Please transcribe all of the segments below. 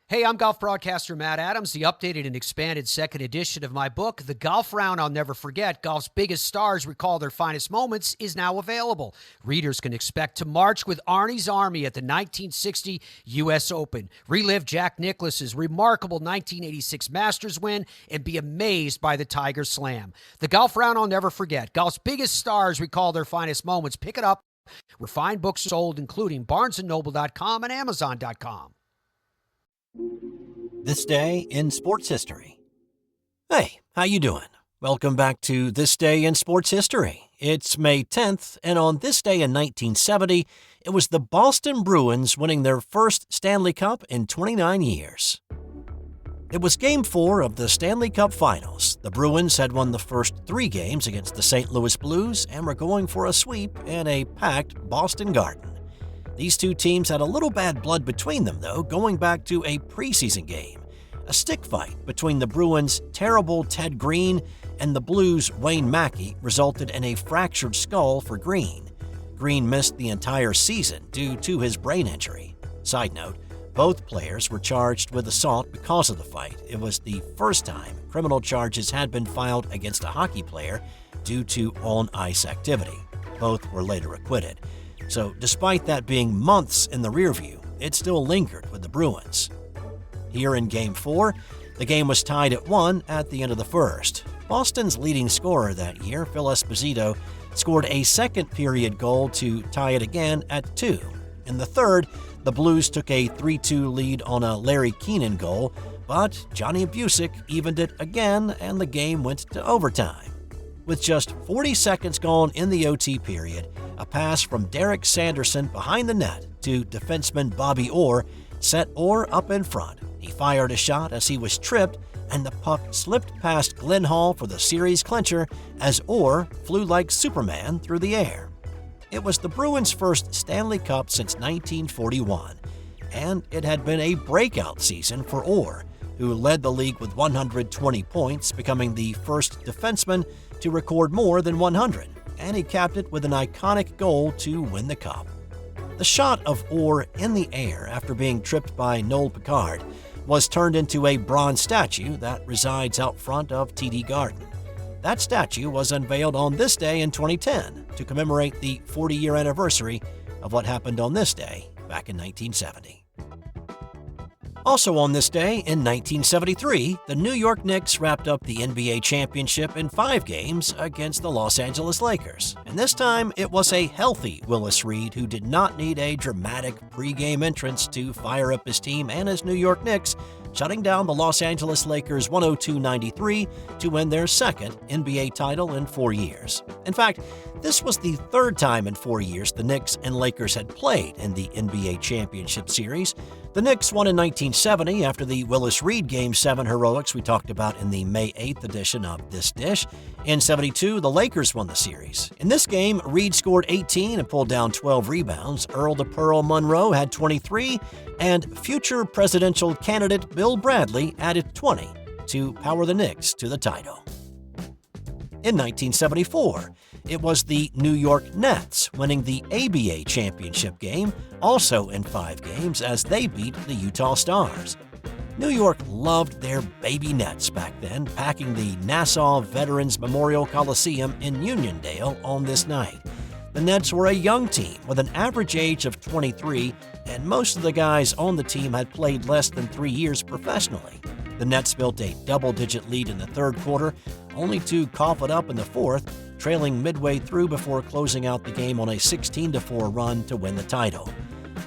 Hey, I'm golf broadcaster Matt Adams. The updated and expanded second edition of my book, The Golf Round I'll Never Forget, Golf's Biggest Stars Recall Their Finest Moments, is now available. Readers can expect to march with Arnie's Army at the 1960 U.S. Open, relive Jack Nicklaus's remarkable 1986 Masters win, and be amazed by the Tiger Slam. The Golf Round I'll Never Forget, Golf's Biggest Stars Recall Their Finest Moments. Pick it up where fine books are sold, including BarnesandNoble.com and Amazon.com. This day in sports history. Hey, how you doing? Welcome back to This Day in Sports History. It's May 10th, and on this day in 1970, it was the Boston Bruins winning their first Stanley Cup in 29 years. It was Game 4 of the Stanley Cup Finals. The Bruins had won the first 3 games against the St. Louis Blues and were going for a sweep in a packed Boston Garden. These two teams had a little bad blood between them, though, going back to a preseason game. A stick fight between the Bruins' terrible Ted Green and the Blues' Wayne Mackey resulted in a fractured skull for Green. Green missed the entire season due to his brain injury. Side note, both players were charged with assault because of the fight. It was the first time criminal charges had been filed against a hockey player due to on-ice activity. Both were later acquitted. So despite that being months in the rearview, it still lingered with the Bruins. Here in Game 4, the game was tied at 1 at the end of the first. Boston's leading scorer that year, Phil Esposito, scored a second-period goal to tie it again at 2. In the third, the Blues took a 3-2 lead on a Larry Keenan goal, but Johnny Busick evened it again and the game went to overtime. With just 40 seconds gone in the OT period, a pass from Derek Sanderson behind the net to defenseman Bobby Orr set Orr up in front. He fired a shot as he was tripped, and the puck slipped past Glenn Hall for the series clincher as Orr flew like Superman through the air. It was the Bruins' first Stanley Cup since 1941, and it had been a breakout season for Orr, who led the league with 120 points, becoming the first defenseman to record more than 100, and he capped it with an iconic goal to win the cup. The shot of Orr in the air after being tripped by Noel Picard was turned into a bronze statue that resides out front of TD Garden. That statue was unveiled on this day in 2010 to commemorate the 40-year anniversary of what happened on this day back in 1970. Also on this day, in 1973, the New York Knicks wrapped up the NBA championship in 5 games against the Los Angeles Lakers. And this time, it was a healthy Willis Reed who did not need a dramatic pregame entrance to fire up his team and his New York Knicks, shutting down the Los Angeles Lakers 102-93 to win their second NBA title in 4 years. In fact, this was the third time in 4 years the Knicks and Lakers had played in the NBA Championship Series. The Knicks won in 1970 after the Willis Reed Game 7 heroics we talked about in the May 8th edition of This Dish. In 72, the Lakers won the series. In this game, Reed scored 18 and pulled down 12 rebounds. Earl the Pearl Monroe had 23, and future presidential candidate Bill Bradley added 20 to power the Knicks to the title. In 1974, it was the New York Nets winning the ABA championship game, also in 5 games, as they beat the Utah Stars. New York loved their baby Nets back then, packing the Nassau Veterans Memorial Coliseum in Uniondale on this night. The Nets were a young team with an average age of 23, and most of the guys on the team had played less than 3 years professionally. The Nets built a double-digit lead in the third quarter, only to cough it up in the fourth, trailing midway through before closing out the game on a 16-4 run to win the title.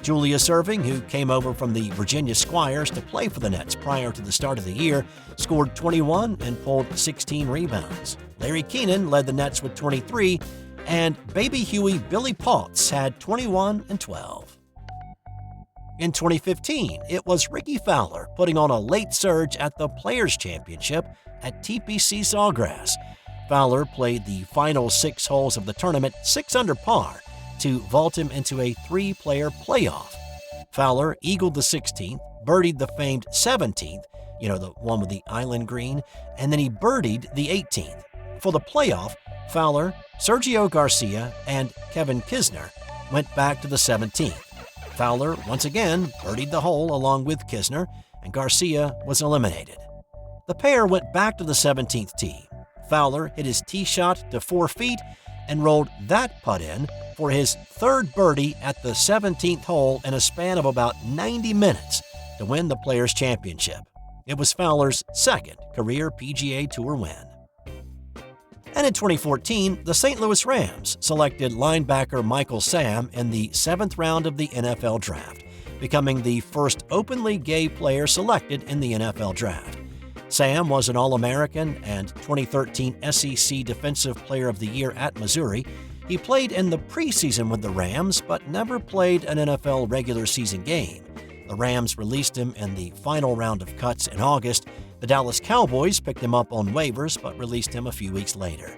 Julius Erving, who came over from the Virginia Squires to play for the Nets prior to the start of the year, scored 21 and pulled 16 rebounds. Larry Keenan led the Nets with 23, and baby Huey Billy Potts had 21 and 12. In 2015, it was Rickie Fowler putting on a late surge at the Players' Championship at TPC Sawgrass. Fowler played the final 6 holes of the tournament 6 under par to vault him into a 3-player playoff. Fowler eagled the 16th, birdied the famed 17th, the one with the island green, and then he birdied the 18th. For the playoff, Fowler, Sergio Garcia, and Kevin Kisner went back to the 17th. Fowler once again birdied the hole along with Kisner, and Garcia was eliminated. The pair went back to the 17th tee. Fowler hit his tee shot to 4 feet and rolled that putt in for his third birdie at the 17th hole in a span of about 90 minutes to win the Players' Championship. It was Fowler's second career PGA Tour win. And in 2014, the St. Louis Rams selected linebacker Michael Sam in the 7th round of the NFL Draft, becoming the first openly gay player selected in the NFL Draft. Sam was an All-American and 2013 SEC Defensive Player of the Year at Missouri. He played in the preseason with the Rams, but never played an NFL regular season game. The Rams released him in the final round of cuts in August. The Dallas Cowboys picked him up on waivers, but released him a few weeks later.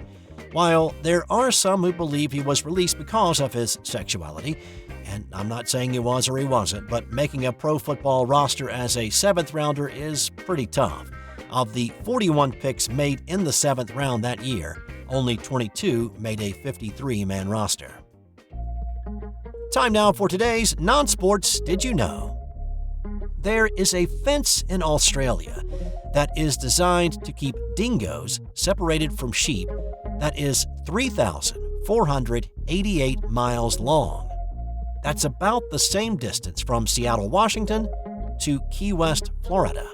While there are some who believe he was released because of his sexuality, and I'm not saying he was or he wasn't, but making a pro football roster as a 7th rounder is pretty tough. Of the 41 picks made in the 7th round that year, only 22 made a 53-man roster. Time now for today's non-sports Did You Know? There is a fence in Australia that is designed to keep dingoes separated from sheep that is 3,488 miles long. That's about the same distance from Seattle, Washington to Key West, Florida.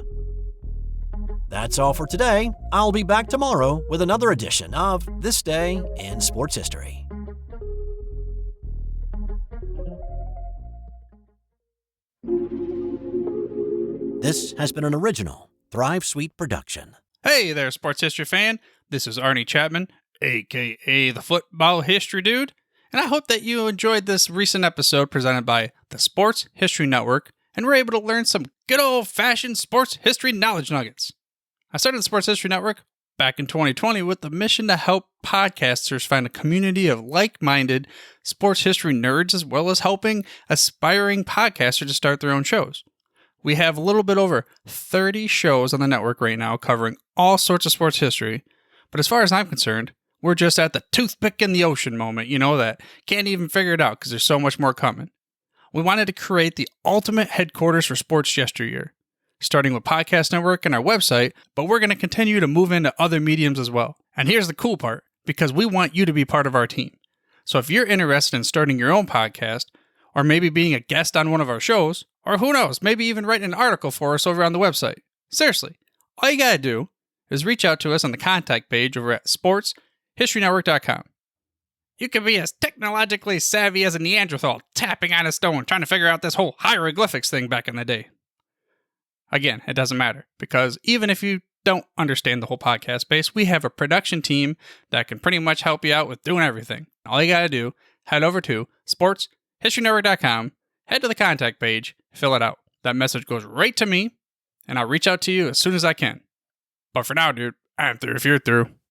That's all for today. I'll be back tomorrow with another edition of This Day in Sports History. This has been an original Thrive Suite production. Hey there, sports history fan. This is Arnie Chapman, a.k.a. the Football History Dude, and I hope that you enjoyed this recent episode presented by the Sports History Network and were able to learn some good old-fashioned sports history knowledge nuggets. I started the Sports History Network back in 2020 with the mission to help podcasters find a community of like-minded sports history nerds, as well as helping aspiring podcasters to start their own shows. We have a little bit over 30 shows on the network right now covering all sorts of sports history, but as far as I'm concerned, we're just at the toothpick in the ocean moment, that can't even figure it out because there's so much more coming. We wanted to create the ultimate headquarters for sports yesteryear, starting with Podcast Network and our website, but we're going to continue to move into other mediums as well. And here's the cool part, because we want you to be part of our team. So if you're interested in starting your own podcast, or maybe being a guest on one of our shows, or who knows, maybe even writing an article for us over on the website. Seriously, all you gotta do is reach out to us on the contact page over at sportshistorynetwork.com. You can be as technologically savvy as a Neanderthal tapping on a stone trying to figure out this whole hieroglyphics thing back in the day. Again, it doesn't matter, because even if you don't understand the whole podcast space, we have a production team that can pretty much help you out with doing everything. All you gotta do, head over to sportshistorynetwork.com, head to the contact page, fill it out. That message goes right to me, and I'll reach out to you as soon as I can. But for now, dude, I'm through if you're through.